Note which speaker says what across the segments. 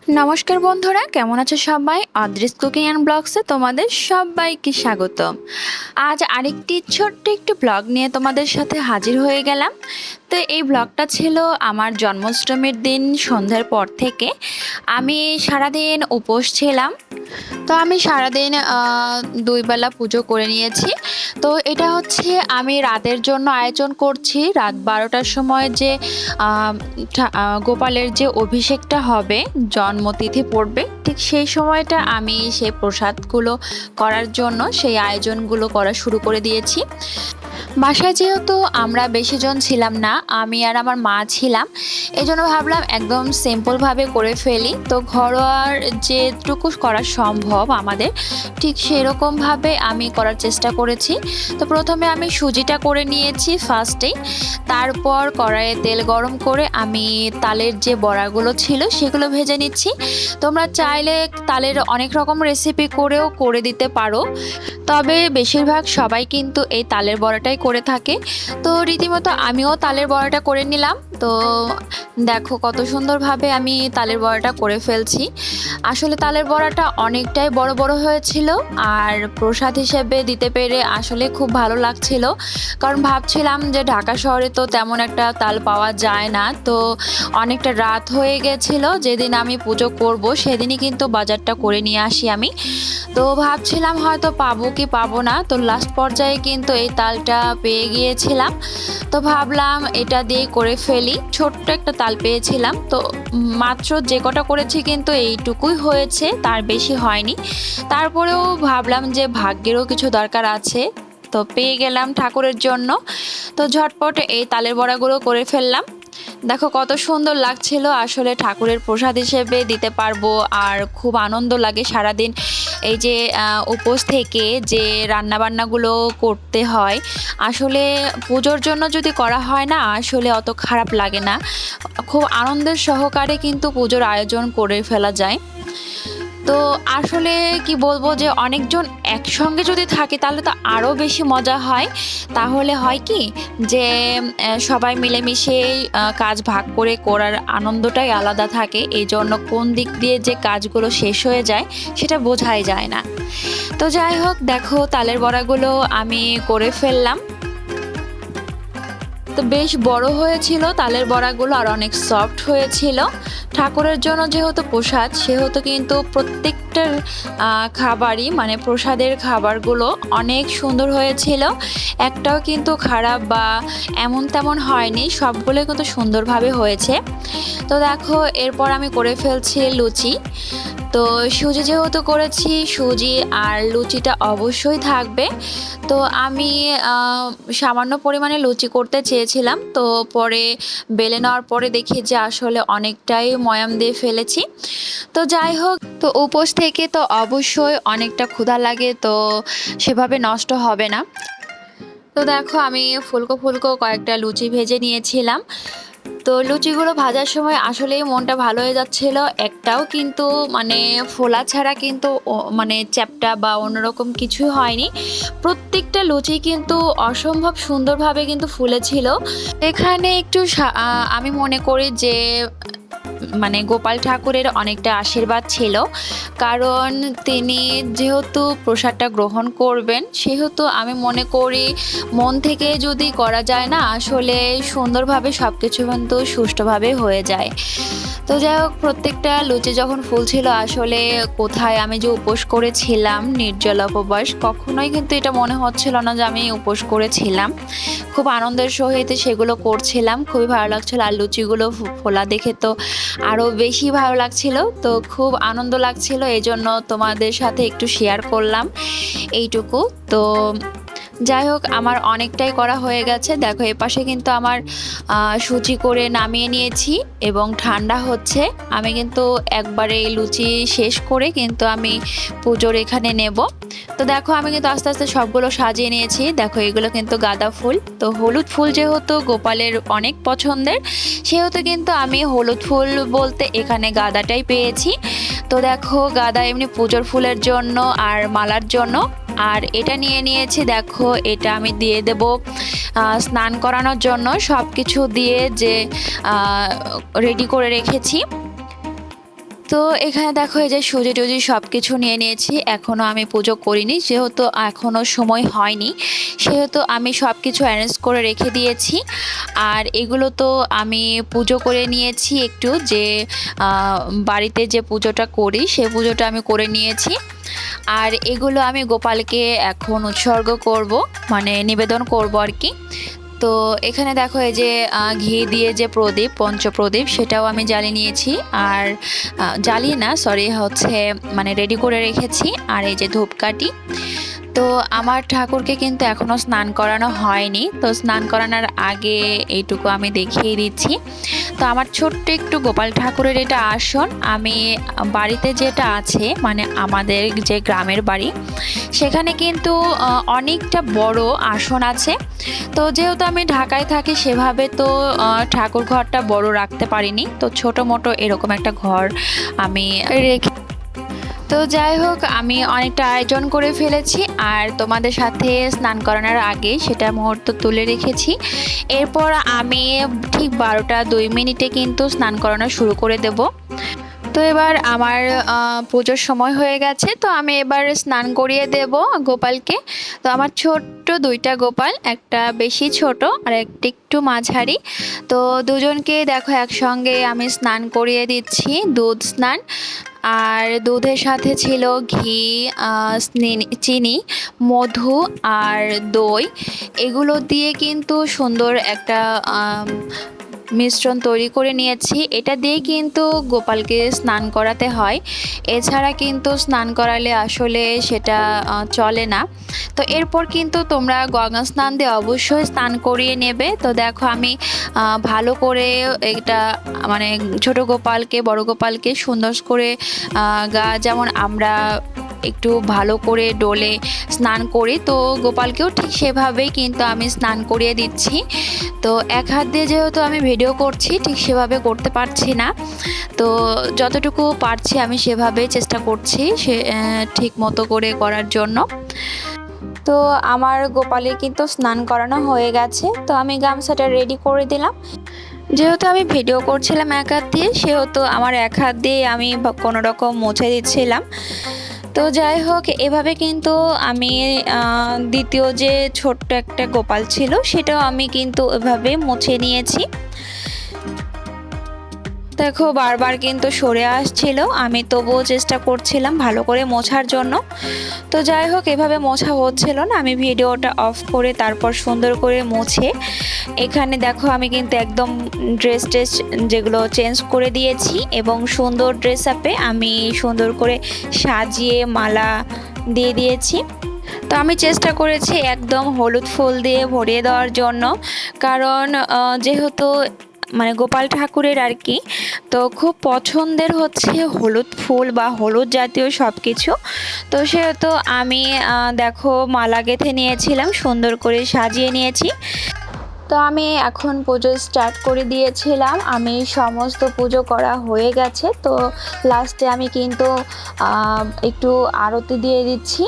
Speaker 1: নমস্কার বন্ধুরা, কেমন আছো সবাই? আদ্রিস কুকিং অ্যান্ড ব্লগসে তোমাদের সবাইকে স্বাগতম। আজ আরেকটি ছোট্ট একটি ব্লগ নিয়ে তোমাদের সাথে হাজির হয়ে গেলাম। তো এই ব্লগটা ছিল আমার জন্মাষ্টমীর দিন সন্ধ্যার পর থেকে। আমি সারাদিন উপোস ছিলাম। তো আমি সারাদিন দুই বেলা পুজো করে নিয়েছি। তো এটা হচ্ছে আমি রাতের জন্য আয়োজন করছি। রাত 12টার সময় যে গোপালের যে অভিষেকটা হবে, জন্মতিথি পড়বে, ঠিক সেই সময়টা আমি সেই প্রসাদগুলো করার জন্য সেই আয়োজনগুলো করা শুরু করে দিয়েছি। বাসায় যেহেতু আমরা বেশিজন ছিলাম না, আমি আর আমার মা ছিলাম, এই জন্য ভাবলাম একদম সিম্পলভাবে করে ফেলি। তো ঘরোয়ার যেটুকু করা সম্ভব আমাদের, ঠিক সেরকমভাবে আমি করার চেষ্টা করেছি। তো প্রথমে আমি সুজিটা করে নিয়েছি ফার্স্টেই, তারপর কড়াইয়ে তেল গরম করে আমি তালের যে বড়াগুলো ছিল সেগুলো ভেজে নিচ্ছি। তোমরা চাইলে তালের অনেক রকম রেসিপি করেও করে দিতে পারো, তবে বেশিরভাগ সবাই কিন্তু এই তালের বড়াটাই করে থাকে। তো রীতিমতো আমিও তালের বড়াটা করে নিলাম। তো দেখো কত সুন্দরভাবে আমি তালের বড়াটা করে ফেলছি। আসলে তালের বড়াটা অনেকটাই বড় বড় হয়েছিল, আর প্রসাদ হিসেবে দিতে পেরে আসলে খুব ভালো লাগছিল। কারণ ভাবছিলাম যে ঢাকা শহরে তো তেমন একটা তাল পাওয়া যায় না। তো অনেকটা রাত হয়ে গেছিলো, যেদিন আমি পুজো করব সেদিনই কিন্তু বাজারটা করে নিয়ে আসি আমি। তো ভাবছিলাম হয়তো পাবো কি পাবো না, তো লাস্ট পর্যায়ে কিন্তু এই তালটা পেয়ে গিয়েছিলাম। তো ভাবলাম এটা দিয়ে করে ফেলি। ছোট্ট একটা তাল পেয়েছিলাম, তো মাত্র যে কটা করেছি কিন্তু এইটুকুই হয়েছে, তার বেশি হয়নি। তারপরেও ভাবলাম যে ভাগ্যেরও কিছু দরকার আছে, তো পেয়ে গেলাম ঠাকুরের জন্য। তো ঝটপট এই তালের বড়াগুলো করে ফেললাম। দেখো কত সুন্দর লাগছিল, আসলে ঠাকুরের প্রসাদ হিসেবে দিতে পারবো। আর খুব আনন্দ লাগে সারাদিন এই যে উপোস থেকে যে রান্নাবান্নাগুলো করতে হয়। আসলে পুজোর জন্য যদি করা হয় না, আসলে অত খারাপ লাগে না, খুব আনন্দের সহকারে কিন্তু পুজোর আয়োজন করে ফেলা যায়। তো আসলে কি বলবো, যে অনেকজন একসঙ্গে যদি থাকে তাহলে তো আরও বেশি মজা হয়। তাহলে হয় কি যে সবাই মিলেমিশে কাজ ভাগ করে করার আনন্দটাই আলাদা থাকে। এই জন্য কোন দিক দিয়ে যে কাজগুলো শেষ হয়ে যায় সেটা বোঝাই যায় না। তো যাই হোক, দেখো তালের বড়াগুলো আমি করে ফেললাম। তো বেশ বড় হয়েছিল তালের বড়াগুলো, আর অনেক সফট হয়েছিল। ঠাকুরের জন্য যেহেতু প্রসাদ, সেহেতু কিন্তু প্রত্যেকটার খাবারই মানে প্রসাদের খাবারগুলো অনেক সুন্দর হয়েছিল। একটাও কিন্তু খারাপ বা এমন তেমন হয়নি, সবগুলো কিন্তু সুন্দরভাবে হয়েছে। তো দেখো এরপর আমি করে ফেলছি লুচি। তো সুজি যেহেতু করেছি, সুজি আর লুচিটা অবশ্যই থাকবে। তো আমি সামান্য পরিমাণে লুচি করতে চেয়েছিলাম, তো পরে বেলে নেওয়ার পরে দেখি যে আসলে অনেকটাই ময়াম দিয়ে ফেলেছি। তো যাই হোক, তো উপোস থেকে তো অবশ্যই অনেকটা ক্ষুধা লাগে, তো সেভাবে নষ্ট হবে না। তো দেখো আমি ফুলকো ফুলকো কয়েকটা লুচি ভেজে নিয়েছিলাম। তো লুচিগুলো ভাজার সময় আসলেই মনটা ভালো হয়ে যাচ্ছিল। একটাও কিন্তু মানে ফোলা ছাড়া কিন্তু মানে চ্যাপ্টা বা অন্যরকম কিছুই হয়নি। প্রত্যেকটা লুচি কিন্তু অসম্ভব সুন্দরভাবে কিন্তু ফুলেছিল। এখানে একটু আমি মনে করি যে মানে গোপাল ঠাকুরের অনেকটা আশীর্বাদ ছিল, কারণ তিনি যেহেতু প্রসাদটা গ্রহণ করবেন, সেহেতু আমি মনে করি মন থেকে যদি করা যায় না, আসলে সুন্দরভাবে সব কিছু কিন্তু সুষ্ঠুভাবে হয়ে যায়। তো যাই হোক, প্রত্যেকটা লুচি যখন ফুলছিল, আসলে কোথায় আমি যে উপোস করেছিলাম, নির্জলা উপবাস, কখনোই কিন্তু এটা মনে হচ্ছিল না যে আমি উপোস করেছিলাম। খুব আনন্দের সহিত সেগুলো করছিলাম, খুবই ভালো লাগছিল। আর লুচিগুলো ফোলা দেখে তো আরও বেশি ভালো লাগছিল। তো খুব আনন্দ লাগছিল, এই জন্য তোমাদের সাথে একটু শেয়ার করলাম এইটুকু। তো যাই হোক, আমার অনেকটাই করা হয়ে গেছে। দেখো এপাশে কিন্তু আমার সুজি করে নামিয়ে নিয়েছি এবং ঠান্ডা হচ্ছে। আমি কিন্তু একবারে লুচি শেষ করে কিন্তু আমি পুজোর এখানে নেব। তো দেখো আমি কিন্তু আস্তে আস্তে সবগুলো সাজিয়ে নিয়েছি। দেখো এগুলো কিন্তু গাঁদা ফুল। তো হলুদ ফুল যেহেতু গোপালের অনেক পছন্দের, সেহেতু কিন্তু আমি হলুদ ফুল বলতে এখানে গাঁদাটাই পেয়েছি। তো দেখো গাঁদা এমনি পুজোর ফুলের জন্য আর মালার জন্য। আর এটা নিয়ে নিয়েছি, দেখো এটা আমি দিয়ে দেব স্নান করানোর জন্য। সব কিছু দিয়ে যে রেডি করে রেখেছি। তো এখানে দেখো এই যে সুজি টুজি সব কিছু নিয়ে নিয়েছি। এখনও আমি পুজো করিনি, যেহেতু এখনও সময় হয়নি, সেহেতু আমি সব কিছু অ্যারেঞ্জ করে রেখে দিয়েছি। আর এগুলো তো আমি পুজো করে নিয়েছি একটু, যে বাড়িতে যে পুজোটা করি সেই পুজোটা আমি করে নিয়েছি। আর এগুলো আমি গোপালকে এখন উৎসর্গ করব, মানে নিবেদন করব আর কি। তো এখানে দেখো এই যে ঘি দিয়ে যে প্রদীপ, পঞ্চপ্রদীপ, সেটাও আমি জ্বালিয়ে নিয়েছি। আর জ্বালিয়ে না, সরি, হচ্ছে মানে রেডি করে রেখেছি। আর এই যে ধূপকাঠি। তো আমার ঠাকুরকে কিন্তু এখনও স্নান করানো হয়নি, তো স্নান করানোর আগে এইটুকু আমি দেখিয়ে দিচ্ছি। তো আমার ছোট্ট একটু গোপাল ঠাকুরের এটা আসন, আমি বাড়িতে যেটা আছে, মানে আমাদের যে গ্রামের বাড়ি, সেখানে কিন্তু অনেকটা বড় আসন আছে। তো যেহেতু আমি ঢাকায় থাকি, সেভাবে তো ঠাকুর ঘরটা বড় রাখতে পারিনি, তো ছোটো মোটো এরকম একটা ঘর আমি রেখে। তো যাই হোক, আমি অনেকটা আয়োজন করে ফেলেছি, আর তোমাদের সাথে স্নান করানোর আগে সেটা মুহূর্ত তুলে রেখেছি। এরপর আমি ঠিক 12টা 2 মিনিটে কিন্তু স্নান করানো শুরু করে দেব। তো এবার আমার পুজোর সময় হয়ে গেছে, তো আমি এবার স্নান করিয়ে দেব গোপালকে। তো আমার ছোট্ট 2টা গোপাল, একটা বেশি ছোট আর একটা একটু মাঝারি। তো দুজনকে দেখো একসঙ্গে আমি স্নান করিয়ে দিচ্ছি, দুধ স্নান। আর দুধের সাথে ছিল ঘি, চিনি, মধু আর দই। এগুলো দিয়ে কিন্তু সুন্দর একটা মিশ্রণ তৈরি করে নিয়েছি। এটা দিয়ে কিন্তু গোপালকে স্নান করাতে হয়, এছাড়া কিন্তু স্নান করালে আসলে সেটা চলে না। তো এরপর কিন্তু তোমরা গঙ্গা স্নান দিয়ে অবশ্যই স্নান করিয়ে নেবে। তো দেখো আমি ভালো করে এটা, মানে ছোট গোপালকে বড় গোপালকে সুন্দর করে গা যেমন আমরা একটু ভালো করে ডোলে স্নান করি, তো গোপালকেও ঠিক সেভাবেই কিন্তু আমি স্নান করিয়ে দিচ্ছি। তো এক হাত দিয়ে যেহেতু আমি ভিডিও করছি, ঠিক সেভাবে করতে পারছি না, তো যতটুকু পারছি আমি সেভাবেই চেষ্টা করছি সে ঠিক মতো করে করার জন্য। তো আমার গোপালের কিন্তু স্নান করানো হয়ে গেছে, তো আমি গামছাটা রেডি করে দিলাম। যেহেতু আমি ভিডিও করছিলাম এক হাত দিয়ে, সেহেতু আমার এক হাত দিয়ে আমি কোনো রকম মুছে দিচ্ছিলাম। তো যাই হোক, এভাবে কিন্তু আমি দ্বিতীয় যে ছোট্ট একটা গোপাল ছিল, সেটাও আমি কিন্তু এভাবে মুছে নিয়েছি। দেখো বারবার কিন্তু সরে আসছিল, আমি তবুও চেষ্টা করছিলাম ভালো করে মোছার জন্য। তো যাই হোক, এভাবে মোছা হচ্ছিল না, আমি ভিডিওটা অফ করে তারপর সুন্দর করে মুছে এখানে দেখো আমি কিন্তু একদম ড্রেস যেগুলো চেঞ্জ করে দিয়েছি, এবং সুন্দর ড্রেস আপে আমি সুন্দর করে সাজিয়ে মালা দিয়ে দিয়েছি। তো আমি চেষ্টা করেছি একদম হলুদ ফুল দিয়ে ভরিয়ে দেওয়ার জন্য, কারণ যেহেতু মানে গোপাল ঠাকুরের আর কি, তো খুব পছন্দের হচ্ছে হলুদ ফুল বা হলুদ জাতীয় সব কিছু। তো সেহেতু আমি দেখো মালা গেঁথে নিয়েছিলাম, সুন্দর করে সাজিয়ে নিয়েছি। তো আমি এখন পুজো স্টার্ট করে দিয়েছিলাম, আমি সমস্ত পুজো করা হয়ে গেছে। তো লাস্টে আমি কিন্তু একটু আরতি দিয়ে দিচ্ছি,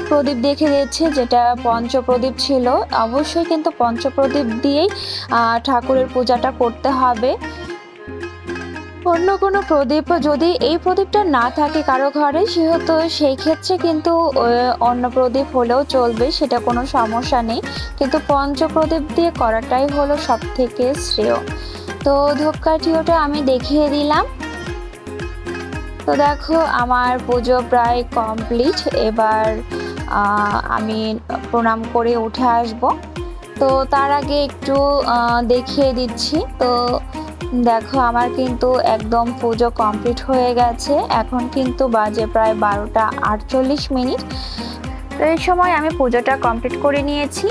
Speaker 1: প্রদীপ দেখে দিচ্ছে, যেটা পঞ্চপ্রদীপ ছিল। অবশ্যই কিন্তু পঞ্চপ্রদীপ দিয়েই ঠাকুরের পূজাটা করতে হবে। অন্য কোনো প্রদীপ যদি এই প্রদীপটা না থাকে কারো ঘরে, সেহেতু সেই ক্ষেত্রে কিন্তু অন্য প্রদীপ হলেও চলবে, সেটা কোনো সমস্যা নেই, কিন্তু পঞ্চপ্রদীপ দিয়ে করাটাই হলো সব থেকে শ্রেয়। তো ধূপকাঠিওটা আমি দেখিয়ে দিলাম। তো দেখো আমার পুজো প্রায় কমপ্লিট, এবার আমি প্রণাম করে উঠে আসব। তো তার আগে একটু দেখিয়ে দিচ্ছি। তো দেখো আমার কিন্তু একদম পুজো কমপ্লিট হয়ে গেছে, এখন কিন্তু বাজে প্রায় 12টা 48 মিনিট। তো এই সময় আমি পুজোটা কমপ্লিট করে নিয়েছি।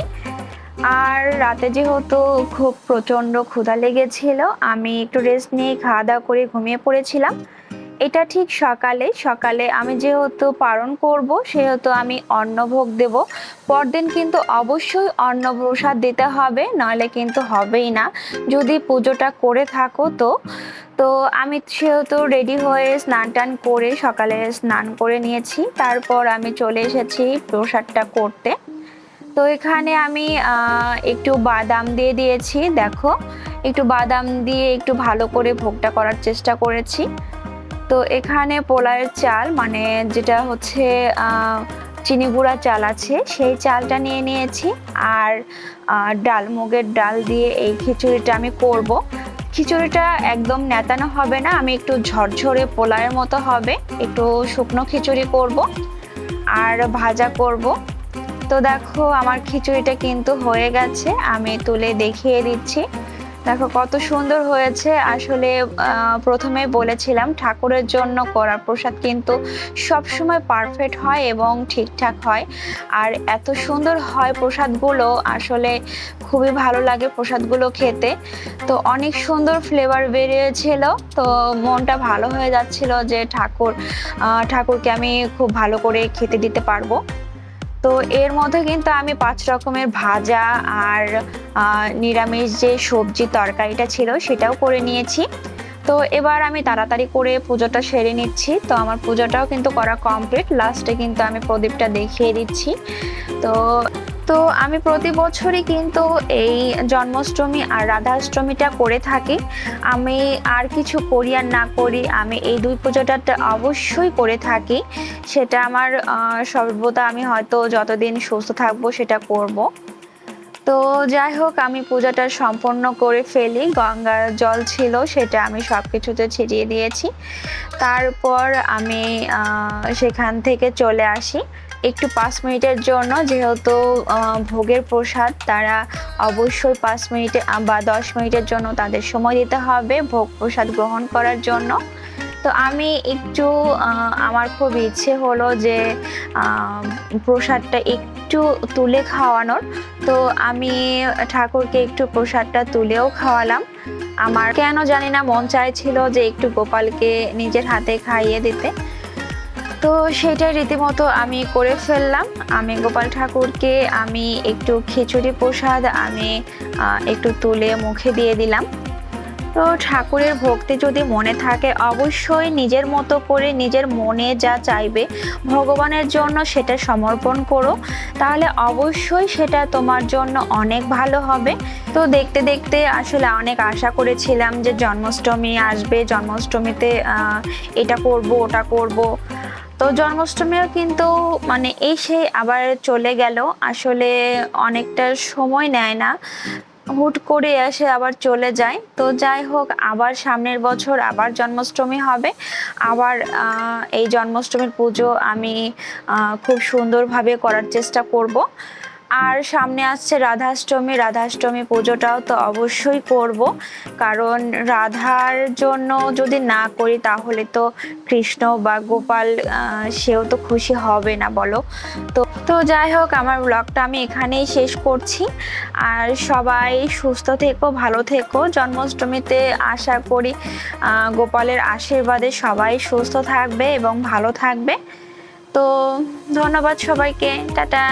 Speaker 1: আর রাতে যেহেতু খুব প্রচণ্ড ক্ষুধা লেগেছিল, আমি একটু রেস্ট নিয়ে খাওয়া দাওয়া করে ঘুমিয়ে পড়েছিলাম। এটা ঠিক সকালে আমি যেহেতু পালন করব, সেহেতু আমি অন্নভোগ দেব। পরদিন কিন্তু অবশ্যই অন্নপ্রসাদ দিতে হবে, নাহলে কিন্তু হবেই না যদি পুজোটা করে থাকো। তো আমি সেহেতু রেডি হয়ে স্নান টান করে সকালে স্নান করে নিয়েছি, তারপর আমি চলে এসেছি প্রসাদটা করতে। তো এখানে আমি একটু বাদাম দিয়ে দিয়েছি, দেখো একটু বাদাম দিয়ে একটু ভালো করে ভোগটা করার চেষ্টা করেছি। তো এখানে পোলাওয়ের চাল মানে যেটা হচ্ছে চিনি গুঁড়া চাল আছে সেই চালটা নিয়ে নিয়েছি। আর ডাল, মুগের ডাল দিয়ে এই খিচুড়িটা আমি করব। খিচুড়িটা একদম নেতানো হবে না, আমি একটু ঝরঝরে পোলাওয়ের মতো হবে, একটু শুকনো খিচুড়ি করব আর ভাজা করব। তো দেখো আমার খিচুড়িটা কিন্তু হয়ে গেছে, আমি তুলে দেখিয়ে দিচ্ছি। দেখো কত সুন্দর হয়েছে। আসলে প্রথমে বলেছিলাম ঠাকুরের জন্য করা প্রসাদ কিন্তু সব সময় পারফেক্ট হয় এবং ঠিকঠাক হয়। আর এত সুন্দর হয় প্রসাদগুলো, আসলে খুবই ভালো লাগে প্রসাদগুলো খেতে। তো অনেক সুন্দর ফ্লেভার বেরিয়েছিল, তো মনটা ভালো হয়ে যাচ্ছিল যে ঠাকুরকে আমি খুব ভালো করে খেতে দিতে পারবো। তো এর মধ্যে কিন্তু আমি 5 রকমের ভাজা আর নিরামিষ যে সবজি তরকারিটা ছিল সেটাও করে নিয়েছি। তো এবার আমি তাড়াতাড়ি করে পুজোটা সেরে নিচ্ছি। তো আমার পুজোটাও কিন্তু করা কমপ্লিট, লাস্টে কিন্তু আমি প্রদীপটা দেখিয়ে দিচ্ছি। তো তো আমি প্রতি বছরই কিন্তু এই জন্মাষ্টমী আর রাধাষ্টমীটা করে থাকি। আমি আর কিছু করি আর না করি, আমি এই দুই পুজোটা অবশ্যই করে থাকি। সেটা আমার সর্বদা, আমি হয়তো যতদিন সুস্থ থাকবো সেটা করব। তো যাই হোক, আমি পূজাটা সম্পন্ন করে ফেলি। গঙ্গার জল ছিল সেটা আমি সব কিছুতে ছিটিয়ে দিয়েছি। তারপর আমি সেখান থেকে চলে আসি একটু 5 মিনিটের জন্য, যেহেতু ভোগের প্রসাদ, তারা অবশ্যই 5 মিনিটে বা 10 মিনিটের জন্য তাদের সময় দিতে হবে ভোগ প্রসাদ গ্রহণ করার জন্য। তো আমি একটু আমার খুব ইচ্ছে হলো যে প্রসাদটা একটু তুলে খাওয়ানোর। তো আমি ঠাকুরকে একটু প্রসাদটা তুলেও খাওয়ালাম। আমার কেন জানি না মন চাইছিল যে একটু গোপালকে নিজের হাতে খাইয়ে দিতে। তো সেটাই রীতিমতো আমি করে ফেললাম। আমি গোপাল ঠাকুরকে আমি একটু খিচুড়ি প্রসাদ আমি একটু তুলে মুখে দিয়ে দিলাম। তো ঠাকুরের ভক্তি যদি মনে থাকে, অবশ্যই নিজের মতো করে নিজের মনে যা চাইবে ভগবানের জন্য সেটা সমর্পণ করো, তাহলে অবশ্যই সেটা তোমার জন্য অনেক ভালো হবে। তো দেখতে দেখতে আসলে অনেক আশা করেছিলাম যে জন্মাষ্টমী আসবে, জন্মাষ্টমীতে এটা করব ওটা করব। তো জন্মাষ্টমীও কিন্তু মানে এসে আবার চলে গেল। আসলে অনেকটা সময় নেয় না, হুট করে এসে আবার চলে যায়। তো যাই হোক, আবার সামনের বছর আবার জন্মাষ্টমী হবে। আবার এই জন্মাষ্টমীর পুজো আমি খুব সুন্দরভাবে করার চেষ্টা করব। আর সামনে আসছে রাধাষ্টমী, রাধাষ্টমী পুজোটাও তো অবশ্যই করব, কারণ রাধার জন্য যদি না করি তাহলে তো কৃষ্ণ বা গোপাল সেও তো খুশি হবে না, বলো। তো তো যাই হোক, আমার ব্লগটা আমি এখানেই শেষ করছি। আর সবাই সুস্থ থেকো, ভালো থেকো। জন্মাষ্টমীতে আশা করি গোপালের আশীর্বাদে সবাই সুস্থ থাকবে এবং ভালো থাকবে। তো ধন্যবাদ সবাইকে, টাটা।